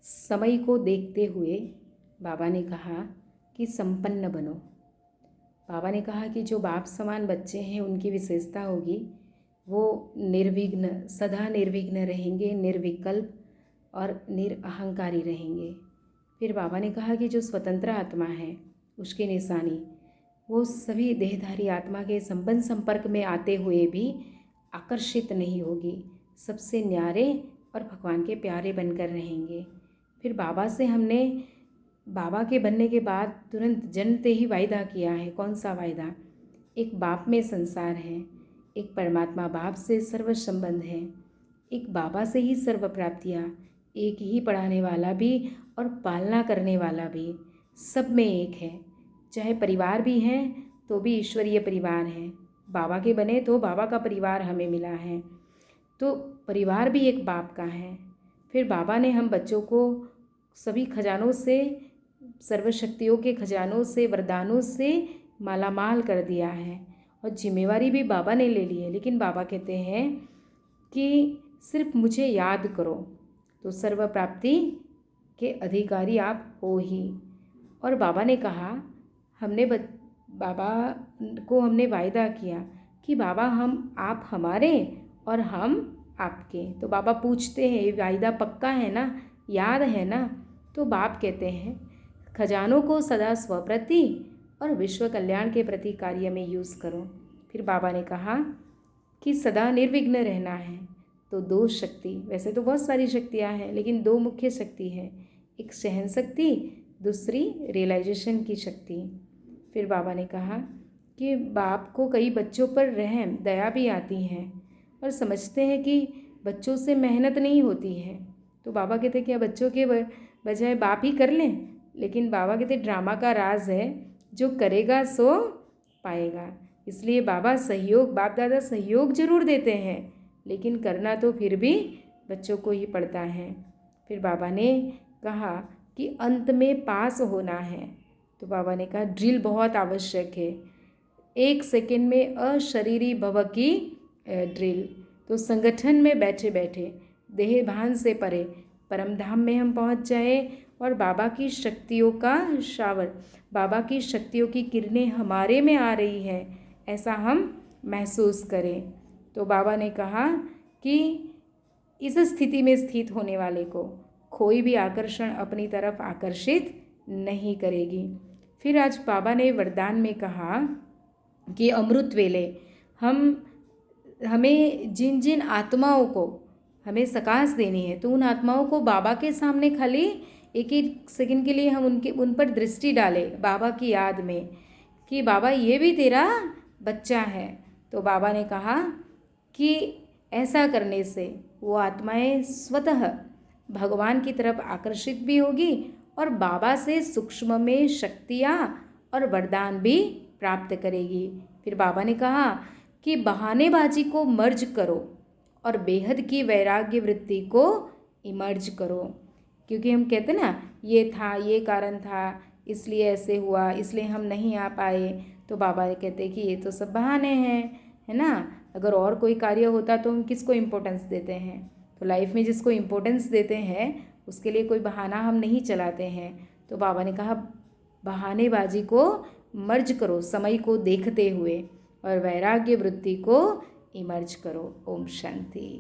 समय को देखते हुए बाबा ने कहा कि संपन्न बनो। बाबा ने कहा कि जो बाप समान बच्चे हैं उनकी विशेषता होगी वो निर्विघ्न, सदा निर्विघ्न रहेंगे, निर्विकल्प और निरअहंकारी रहेंगे। फिर बाबा ने कहा कि जो स्वतंत्र आत्मा है उसकी निशानी वो सभी देहधारी आत्मा के संबंध संपर्क में आते हुए भी आकर्षित नहीं होगी, सबसे न्यारे और भगवान के प्यारे बनकर रहेंगे। फिर बाबा से हमने बाबा के बनने के बाद तुरंत जन्मते ही वायदा किया है। कौन सा वायदा? एक बाप में संसार है, एक परमात्मा बाप से सर्व संबंध है, एक बाबा से ही सर्व प्राप्तियाँ, एक ही पढ़ाने वाला भी और पालना करने वाला भी, सब में एक है। चाहे परिवार भी हैं तो भी ईश्वरीय परिवार है। बाबा के बने तो बाबा का परिवार हमें मिला है, तो परिवार भी एक बाप का है। फिर बाबा ने हम बच्चों को सभी खजानों से, सर्वशक्तियों के खजानों से, वरदानों से मालामाल कर दिया है और जिम्मेवारी भी बाबा ने ले ली है। लेकिन बाबा कहते हैं कि सिर्फ मुझे याद करो तो सर्व प्राप्ति के अधिकारी आप हो ही। और बाबा ने कहा, बाबा को हमने वायदा किया कि बाबा आप हमारे और हम आपके। तो बाबा पूछते हैं ये वायदा पक्का है ना, याद है ना? तो बाप कहते हैं खजानों को सदा स्वप्रति और विश्व कल्याण के प्रति कार्य में यूज़ करो। फिर बाबा ने कहा कि सदा निर्विघ्न रहना है। तो दो शक्ति, वैसे तो बहुत सारी शक्तियाँ हैं लेकिन दो मुख्य शक्ति है, एक सहन शक्ति, दूसरी रियलाइजेशन की शक्ति। फिर बाबा ने कहा कि बाप को कई बच्चों पर रहम दया भी आती है और समझते हैं कि बच्चों से मेहनत नहीं होती है। तो बाबा कहते हैं क्या बच्चों के बजाय बाप ही कर लें? लेकिन बाबा कहते ड्रामा का राज है, जो करेगा सो पाएगा। इसलिए बाबा सहयोग, बाप दादा सहयोग जरूर देते हैं लेकिन करना तो फिर भी बच्चों को ही पड़ता है। फिर बाबा ने कहा कि अंत में पास होना है। तो बाबा ने कहा ड्रिल बहुत आवश्यक है, 1 सेकेंड में अशरीरी भव की ड्रिल। तो संगठन में बैठे बैठे देह भान से परे परम धाम में हम पहुंच जाए और बाबा की शक्तियों का शावर, बाबा की शक्तियों की किरणें हमारे में आ रही है ऐसा हम महसूस करें। तो बाबा ने कहा कि इस स्थिति में स्थित होने वाले को कोई भी आकर्षण अपनी तरफ आकर्षित नहीं करेगी। फिर आज बाबा ने वरदान में कहा कि अमृत वेले हमें जिन जिन आत्माओं को हमें सकाश देनी है तो उन आत्माओं को बाबा के सामने खाली एक एक सेकंड के लिए हम उन पर दृष्टि डालें बाबा की याद में कि बाबा ये भी तेरा बच्चा है। तो बाबा ने कहा कि ऐसा करने से वो आत्माएं स्वतः भगवान की तरफ आकर्षित भी होगी और बाबा से सूक्ष्म में शक्तियाँ और वरदान भी प्राप्त करेगी। फिर बाबा ने कहा कि बहानेबाजी को मर्ज करो और बेहद की वैराग्य वृत्ति को इमर्ज करो। क्योंकि हम कहते ना ये था, ये कारण था, इसलिए ऐसे हुआ, इसलिए हम नहीं आ पाए। तो बाबा कहते कि ये तो सब बहाने हैं, है ना। अगर और कोई कार्य होता तो हम किसको इम्पोर्टेंस देते हैं? तो लाइफ में जिसको इम्पोर्टेंस देते हैं उसके लिए कोई बहाना हम नहीं चलाते हैं। तो बाबा ने कहा बहानेबाजी को मर्ज करो समय को देखते हुए और वैराग्य वृत्ति को इमर्ज करो। ओम शांति।